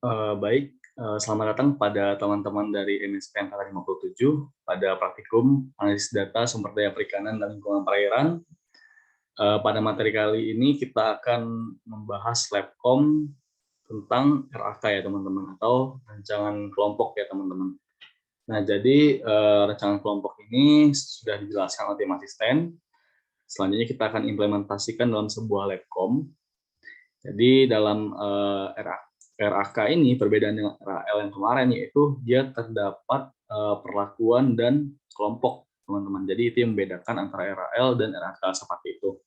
Baik, selamat datang pada teman-teman dari MSP Angkatan 57 pada praktikum Analisis Data Sumber Daya Perikanan dan Lingkungan Perairan. Pada materi kali ini kita akan membahas Labcom tentang RAK ya teman-teman, atau rancangan kelompok ya teman-teman. Nah, jadi rancangan kelompok ini sudah dijelaskan oleh tim asisten. Selanjutnya kita akan implementasikan dalam sebuah Labcom. Jadi dalam RAK ini perbedaan dengan RAL yang kemarin yaitu dia terdapat perlakuan dan kelompok teman-teman. Jadi itu yang membedakan antara RAL dan RAK seperti itu.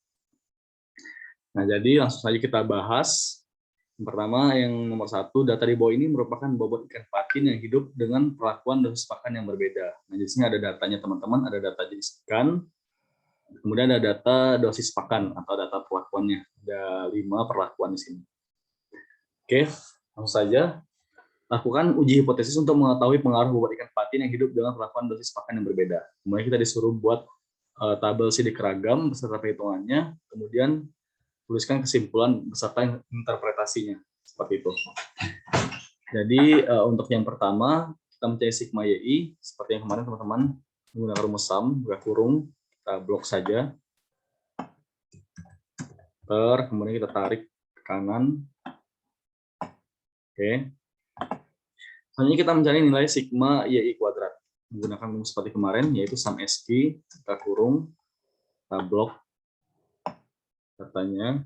Nah, jadi langsung saja kita bahas. Yang pertama, yang nomor 1, data di bawah ini merupakan bobot ikan patin yang hidup dengan perlakuan dosis pakan yang berbeda. Nah, di sini ada datanya teman-teman, ada data jenis ikan, kemudian ada data dosis pakan atau data perlakuannya. Ada 5 perlakuan di sini. Oke, langsung saja. Lakukan uji hipotesis untuk mengetahui pengaruh bobot ikan patin yang hidup dengan perlakuan dosis pakan yang berbeda. Kemudian kita disuruh buat tabel sidik ragam beserta perhitungannya, kemudian tuliskan kesimpulan beserta interpretasinya. Seperti itu. Jadi untuk yang pertama, kita mencari sigma YI, seperti yang kemarin teman-teman, menggunakan rumus SUM, buka kurung, kita blok saja. Kemudian kita tarik ke kanan. Oke. Selanjutnya kita mencari nilai sigma YI kuadrat. Menggunakan rumus seperti kemarin, yaitu SUM SQ, kita kurung, kita blok datanya,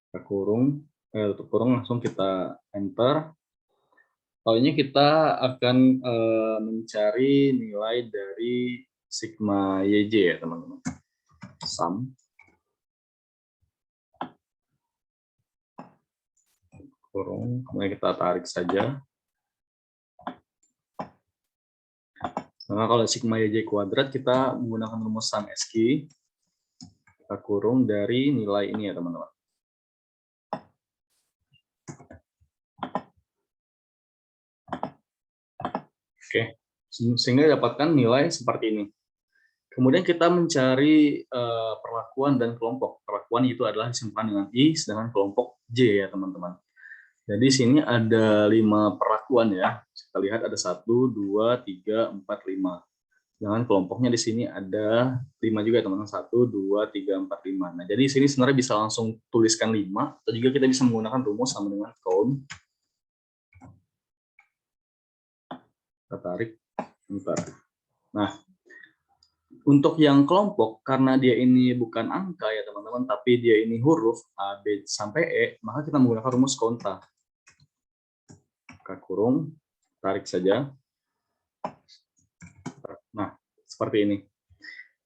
kita kurung, tutup kurung, langsung kita enter. Soalnya kita akan mencari nilai dari sigma YJ ya teman-teman. SUM. Kurung, kemudian kita tarik saja. Nah, kalau sigma YJ kuadrat kita menggunakan rumus SUM SQ, kita kurung dari nilai ini ya teman-teman. Oke, sehingga dapatkan nilai seperti ini. Kemudian kita mencari perlakuan dan kelompok. Perlakuan itu adalah disimpulkan dengan I, sedangkan kelompok J ya teman-teman. Jadi sini ada 5 perlakuan ya. Kita lihat ada 1, 2, 3, 4, 5. Dengan kelompoknya di sini ada 5 juga teman-teman. 1, 2, 3, 4, 5. Nah, jadi sini sebenarnya bisa langsung tuliskan 5, atau juga kita bisa menggunakan rumus sama dengan count. Kita tarik. Bentar. Nah, untuk yang kelompok, karena dia ini bukan angka ya teman-teman, tapi dia ini huruf A, B, sampai E, maka kita menggunakan rumus konta. Buka kurung, tarik saja. Nah, seperti ini.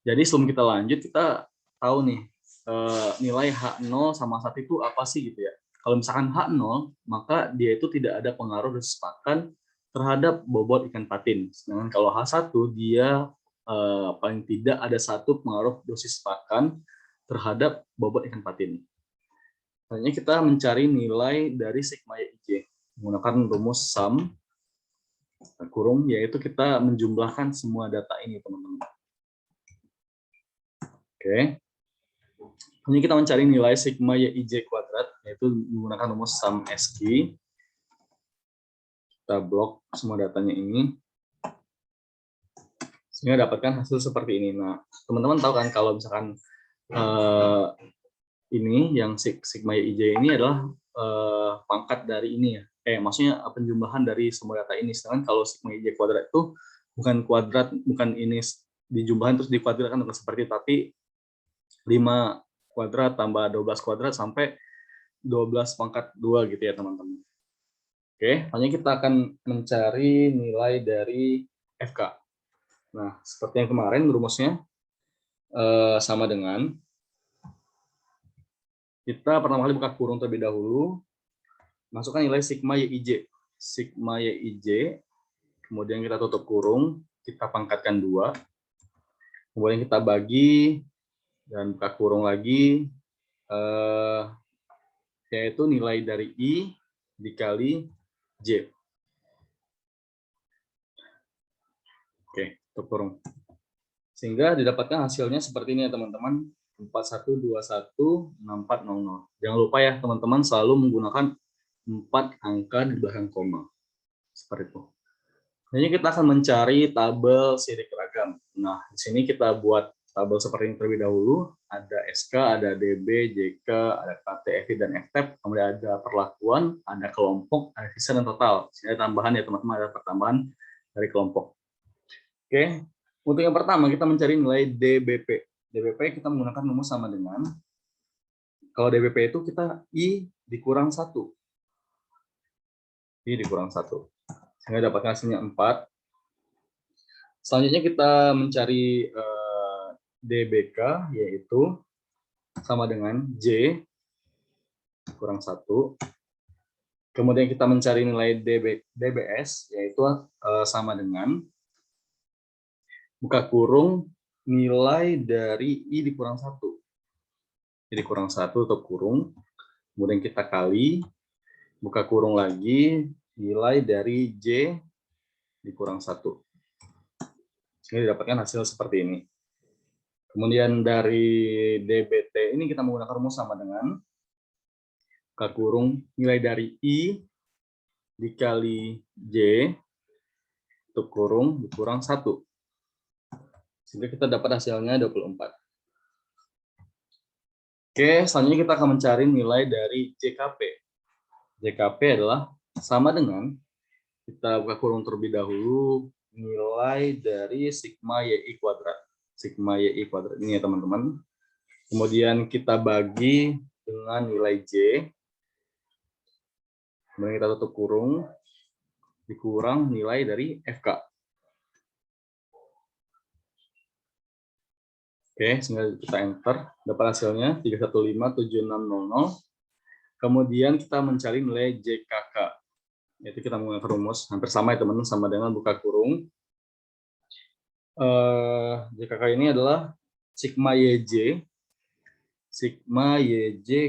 Jadi sebelum kita lanjut, kita tahu nih, nilai H0 sama 1 itu apa sih gitu ya. Kalau misalkan H0, maka dia itu tidak ada pengaruh dosis pakan terhadap bobot ikan patin. Sedangkan kalau H1, dia paling tidak ada 1 pengaruh dosis pakan terhadap bobot ikan patin. Selanjutnya kita mencari nilai dari sigma YJ menggunakan rumus SUM kurung, yaitu kita menjumlahkan semua data ini teman-teman. Oke. Ini kita mencari nilai sigma YIJ kuadrat, yaitu menggunakan rumus SUM SQ. Kita blok semua datanya ini, sehingga dapatkan hasil seperti ini. Nah, teman-teman tahu kan kalau misalkan ini yang sigma YIJ ini adalah pangkat dari ini ya. Maksudnya penjumlahan dari semua data ini. Sedangkan kalau sigma YIJ kuadrat itu bukan kuadrat, bukan ini dijumlahin terus dikuadratkan seperti itu, tapi 5 kuadrat tambah 12 kuadrat sampai 12 pangkat 2 gitu ya teman-teman. Oke, hanya kita akan mencari nilai dari FK. Nah, seperti yang kemarin rumusnya sama dengan kita pertama kali buka kurung terlebih dahulu, masukkan nilai sigma YIJ. Sigma YIJ, kemudian kita tutup kurung, kita pangkatkan 2, kemudian kita bagi, dan buka kurung lagi, yaitu nilai dari I dikali J. Oke, tutup kurung. Sehingga didapatkan hasilnya seperti ini ya teman-teman, 41216400. Jangan lupa ya teman-teman selalu menggunakan 4 angka di belakang koma. Seperti itu. Jadi kita akan mencari tabel sirik ragam. Nah, di sini kita buat tabel seperti ini terlebih dahulu. Ada SK, ada DB, JK, ada KT, FI, dan FTEP. Kemudian ada perlakuan, ada kelompok, ada sisa dan total. Sini ada tambahan ya teman-teman, ada pertambahan dari kelompok. Oke, untuk yang pertama kita mencari nilai DBP. DBP kita menggunakan rumus sama dengan, kalau DBP itu kita I dikurang 1. I dikurang 1. Sehingga dapatkan hasilnya 4. Selanjutnya kita mencari DBK, yaitu sama dengan J kurang 1. Kemudian kita mencari nilai DBS, yaitu sama dengan buka kurung nilai dari I dikurang 1. I dikurang 1 atau kurung. Kemudian kita kali, buka kurung lagi, nilai dari J dikurang 1. Sehingga didapatkan hasil seperti ini. Kemudian dari DBT ini kita menggunakan rumus sama dengan buka kurung nilai dari I dikali J tutup kurung dikurang 1. Sehingga kita dapat hasilnya 24. Oke, selanjutnya kita akan mencari nilai dari JKP. JKP adalah sama dengan, kita buka kurung terlebih dahulu, nilai dari sigma YI kuadrat. Sigma YI kuadrat ini ya teman-teman. Kemudian kita bagi dengan nilai J. Kemudian kita tutup kurung, dikurang nilai dari FK. Oke, sehingga kita enter, dapat hasilnya 3157600. Kemudian kita mencari nilai JKK, yaitu kita menggunakan rumus hampir sama ya teman-teman, sama dengan buka kurung. JKK ini adalah sigma YJ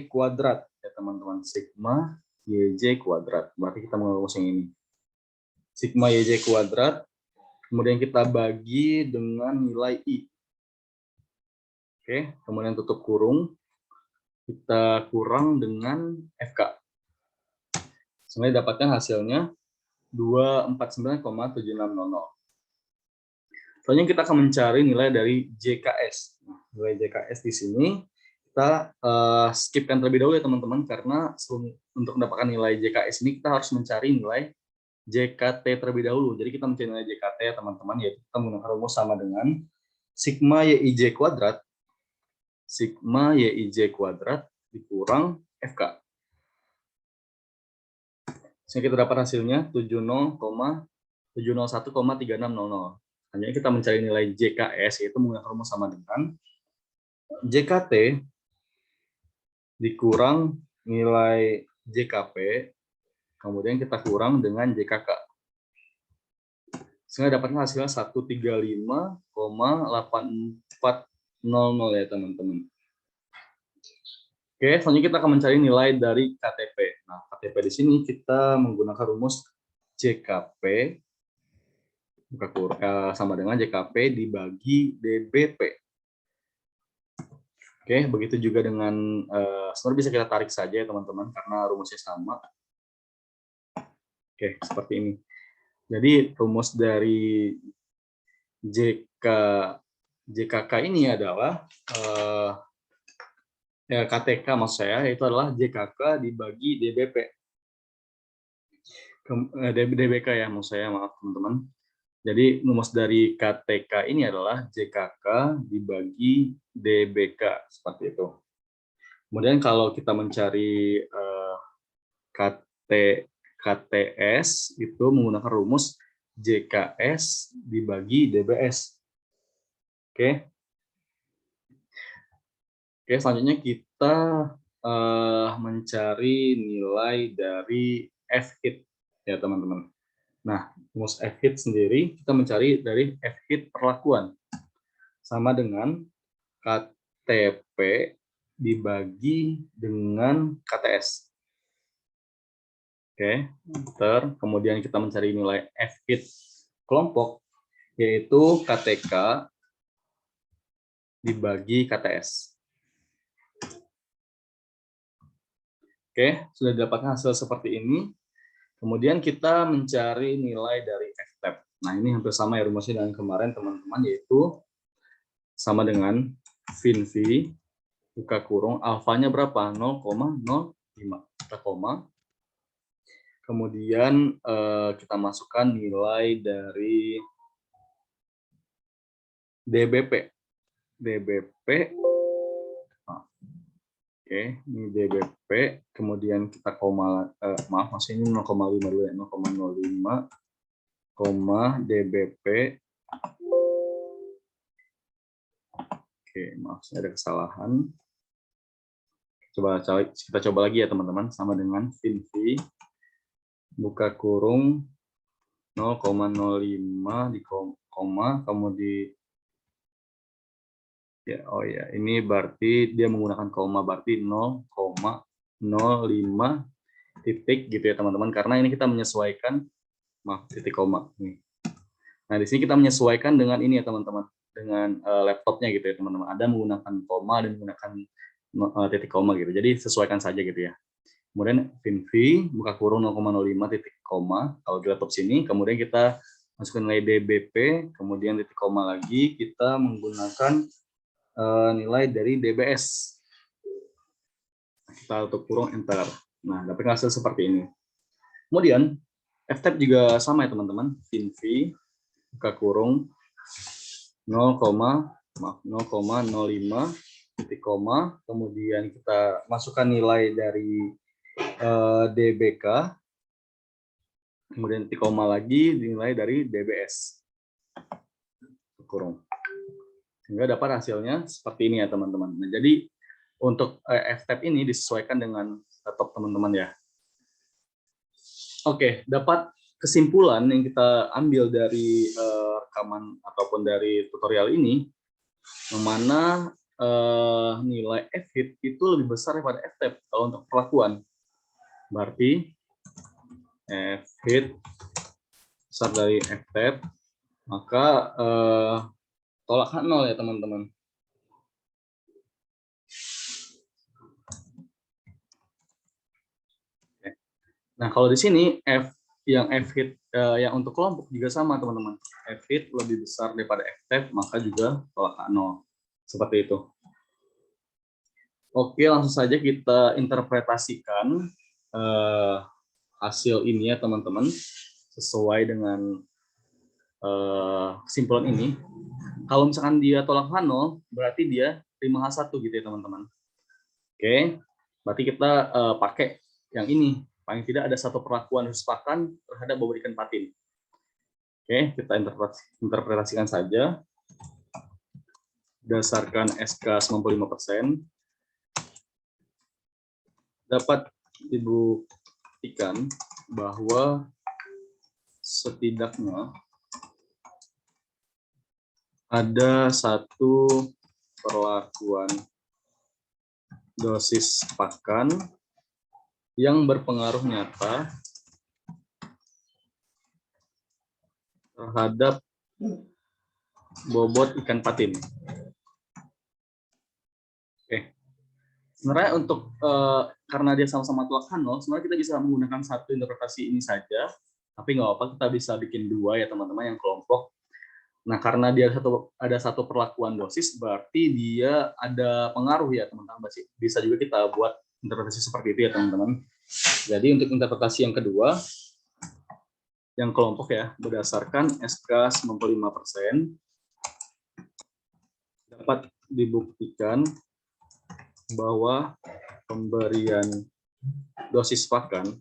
kuadrat ya teman-teman, sigma YJ kuadrat. Berarti kita menggunakan rumus yang ini. Sigma YJ kuadrat, kemudian kita bagi dengan nilai I. Oke, kemudian tutup kurung, kita kurang dengan FK. Sehingga dapatkan hasilnya 249,7600. Selanjutnya kita akan mencari nilai dari JKS. Nah, nilai JKS di sini kita skipkan terlebih dahulu ya teman-teman, karena untuk mendapatkan nilai JKS ini kita harus mencari nilai JKT terlebih dahulu. Jadi kita mencari nilai JKT ya teman-teman, yaitu kita menggunakan rumus sama dengan sigma YIJ kuadrat dikurang FK. Sehingga kita dapat hasilnya 701,3600. Hanya kita mencari nilai JKS, yaitu menggunakan rumus sama dengan JKT dikurang nilai JKP, kemudian kita kurang dengan JKK. Sehingga dapatnya hasilnya 135,8400 ya teman-teman. Oke, selanjutnya kita akan mencari nilai dari KTP. Nah, KTP di sini kita menggunakan rumus JKP sama dengan JKP dibagi DBP. Oke, begitu juga dengan sebenarnya bisa kita tarik saja ya teman-teman, karena rumusnya sama. Oke, seperti ini. Jadi rumus dari JKK ini adalah KTK maksud saya, itu adalah JKK dibagi DBP. DBK ya maksud saya, maaf teman-teman. Jadi rumus dari KTK ini adalah JKK dibagi DBK, seperti itu. Kemudian kalau kita mencari KTS itu menggunakan rumus JKS dibagi DBS. Oke. Oke, selanjutnya kita mencari nilai dari F-hit ya teman-teman. Nah, rumus F-hit sendiri kita mencari dari F-hit perlakuan sama dengan KTP dibagi dengan KTS. Oke, kemudian kita mencari nilai F-hit kelompok, yaitu KTK dibagi KTS. Oke, sudah didapatkan hasil seperti ini. Kemudian kita mencari nilai dari F-tab. Nah, ini hampir sama ya rumusnya dengan kemarin teman-teman, yaitu sama dengan fin V buka kurung alfanya berapa? 0,05. Kita koma. Kemudian kita masukkan nilai dari DBP. Oke, ini DBP. Kemudian kita koma, maaf, maksudnya ini 0,5 dulu ya, 0,05, DBP. Oke, maaf, ada kesalahan. Kita coba lagi ya teman-teman, sama dengan fin V buka kurung 0,05 di koma, kemudian ya, oh ya, ini berarti dia menggunakan koma, berarti 0,05 titik gitu ya teman-teman, karena ini kita menyesuaikan, maaf, titik koma nih. Nah, di sini kita menyesuaikan dengan ini ya teman-teman, dengan laptopnya gitu ya teman-teman. Ada menggunakan koma dan menggunakan titik koma gitu. Jadi sesuaikan saja gitu ya. Kemudian fin V buka kurung 0,05 titik koma kalau di laptop sini. Kemudian kita masukkan nilai DBP, kemudian titik koma lagi. Kita menggunakan nilai dari DBS. Kita tutup kurung enter. Nah, dapat hasil seperti ini. Kemudian F-tab juga sama ya teman-teman. Fin V buka kurung 0,05 titik koma, kemudian kita masukkan nilai dari DBK, kemudian titik koma lagi dinilai dari DBS kurung, sehingga dapat hasilnya seperti ini ya teman-teman. Nah, jadi untuk F-tab ini disesuaikan dengan laptop teman-teman ya. Oke, dapat kesimpulan yang kita ambil dari rekaman ataupun dari tutorial ini, yang mana nilai F-hit itu lebih besar daripada F-tab kalau untuk perlakuan. Berarti F-hit besar dari F-tab, maka tolak 0 ya teman-teman. Nah, kalau di sini yang F-hit yang untuk kelompok juga sama teman-teman. F-hit lebih besar daripada F-tab, maka juga tolak 0. Seperti itu. Oke, langsung saja kita interpretasikan hasil ini ya teman-teman, sesuai dengan kesimpulan ini. Kalau misalkan dia tolak H0, berarti dia terima H1 gitu ya teman-teman. Oke, berarti kita pakai yang ini. Paling tidak ada satu perlakuan khusus pakan terhadap bobot ikan patin. Oke, kita interpretasikan saja. Berdasarkan SK 95%, dapat dibuktikan bahwa setidaknya ada satu perlakuan dosis pakan yang berpengaruh nyata terhadap bobot ikan patin. Oke. Sebenarnya untuk karena dia sama-sama tolak H0, sebenarnya kita bisa menggunakan satu interpretasi ini saja, tapi nggak apa-apa, kita bisa bikin dua ya teman-teman yang kelompok. Nah, karena dia ada satu perlakuan dosis, berarti dia ada pengaruh ya teman-teman. Bisa juga kita buat interpretasi seperti itu ya teman-teman. Jadi untuk interpretasi yang kedua, yang kelompok ya, berdasarkan SK 95%, dapat dibuktikan bahwa pemberian dosis pakan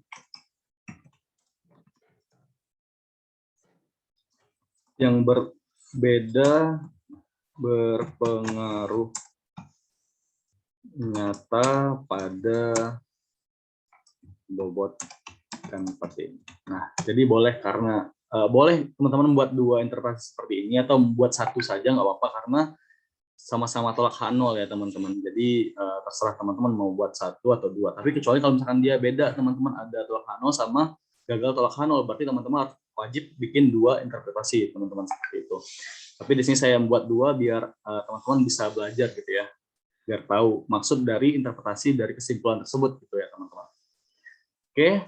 yang berbeda berpengaruh nyata pada bobot ikan patin. Nah, jadi boleh boleh teman-teman buat dua interpretasi seperti ini atau buat satu saja nggak apa-apa, karena sama-sama tolak H0 ya teman-teman. Jadi terserah teman-teman mau buat satu atau dua. Tapi kecuali kalau misalkan dia beda teman-teman, ada tolak H0 sama gagal tolak H0, berarti teman-teman harus wajib bikin dua interpretasi teman-teman seperti itu. Tapi di sini saya membuat dua biar teman-teman bisa belajar gitu ya, biar tahu maksud dari interpretasi dari kesimpulan tersebut gitu ya teman-teman. Oke,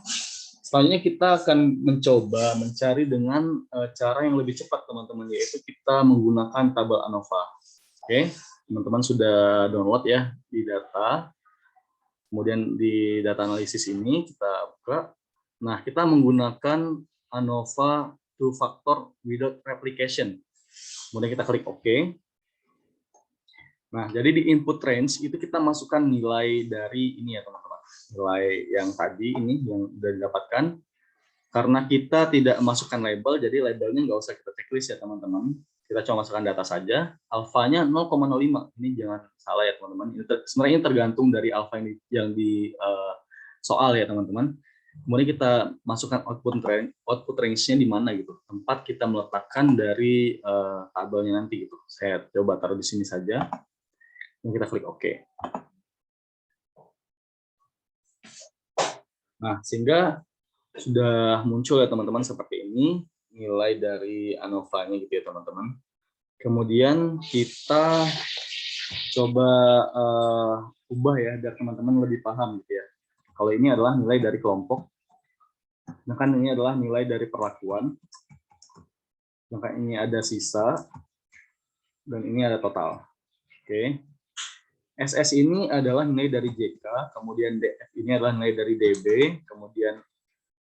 selanjutnya kita akan mencoba mencari dengan cara yang lebih cepat, teman-teman, yaitu kita menggunakan tabel ANOVA. Oke, teman-teman sudah download ya di data. Kemudian di data analisis ini kita buka. Nah, kita menggunakan ANOVA two factor without replication. Kemudian kita klik OK. Nah, jadi di input range itu kita masukkan nilai dari ini ya, teman-teman. Nilai yang tadi ini yang sudah didapatkan. Karena kita tidak masukkan label, jadi labelnya nggak usah kita checklist ya, teman-teman. Kita cuma masukkan data saja. Alfanya 0,05. Ini jangan salah ya, teman-teman. Sebenarnya tergantung dari alfa yang di soal ya, teman-teman. Kemudian kita masukkan output range-nya di mana gitu, tempat kita meletakkan dari tabelnya nanti gitu. Saya coba taruh di sini saja. Dan kita klik OK. Nah, sehingga sudah muncul ya teman-teman seperti ini nilai dari ANOVA-nya gitu ya teman-teman. Kemudian kita coba ubah ya biar teman-teman lebih paham gitu ya. Kalau ini adalah nilai dari kelompok, sedangkan ini adalah nilai dari perlakuan, sedangkan ini ada sisa, dan ini ada total. Oke. SS ini adalah nilai dari JK, kemudian DF ini adalah nilai dari DB, kemudian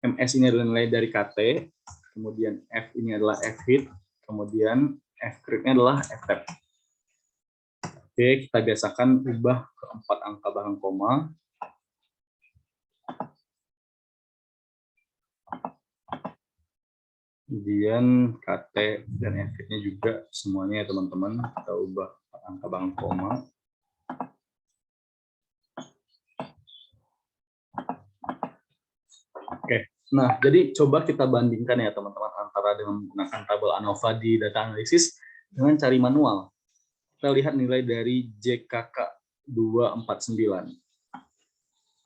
MS ini adalah nilai dari KT, kemudian F ini adalah F hit, kemudian F crit-nya adalah F tab. Oke, kita biasakan ubah ke 4 angka belakang koma. Kemudian KT dan F hit-nya juga semuanya ya teman-teman, kita ubah 4 angka belakang koma. Oke, nah jadi coba kita bandingkan ya teman-teman antara dengan menggunakan tabel ANOVA di data analisis dengan cari manual. Kita lihat nilai dari JKK 249.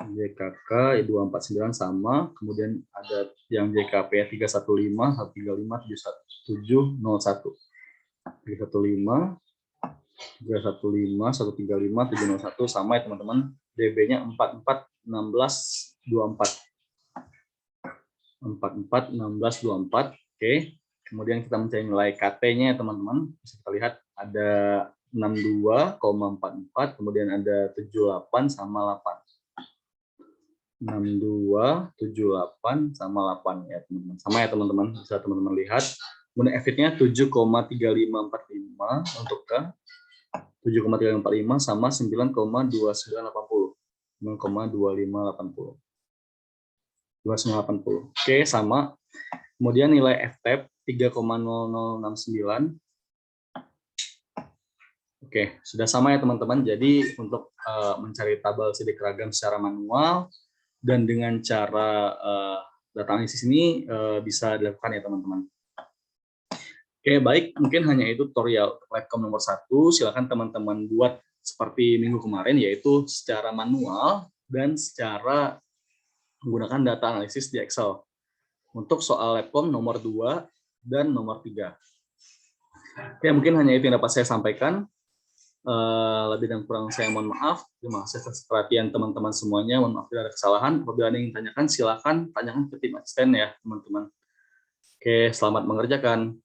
JKK 249 sama, kemudian ada yang JKP 315, 135, 701. 315, 315, 135, 701 sama ya teman-teman. DB-nya 44, 16, 24. 44, 16, 24. Oke. Kemudian kita mencari nilai KT-nya ya teman-teman. Bisa kita lihat ada 62,44, kemudian ada 78 sama 8. 62, 78 sama 8 ya teman-teman. Sama ya teman-teman, bisa teman-teman lihat. Kemudian F-nya 7,3545 untuk K. 7,3545 sama 9,2980. 9,2580. 2980. Oke, sama. Kemudian nilai F-tab 3,0069. Oke, sudah sama ya teman-teman. Jadi untuk mencari tabel sidik ragam secara manual dan dengan cara data analisis ini bisa dilakukan ya teman-teman. Oke, baik. Mungkin hanya itu tutorial Labcom nomor 1. Silakan teman-teman buat seperti minggu kemarin, yaitu secara manual dan secara menggunakan data analisis di Excel. Untuk soal Labcom nomor 2 dan nomor 3. Oke, mungkin hanya itu yang dapat saya sampaikan. Lebih dan kurang saya mohon maaf. Terima kasih atas perhatian teman-teman semuanya. Mohon maaf bila ada kesalahan. Apabila ada yang ingin tanyakan, silakan tanyakan ke tim asisten ya, teman-teman. Oke, selamat mengerjakan.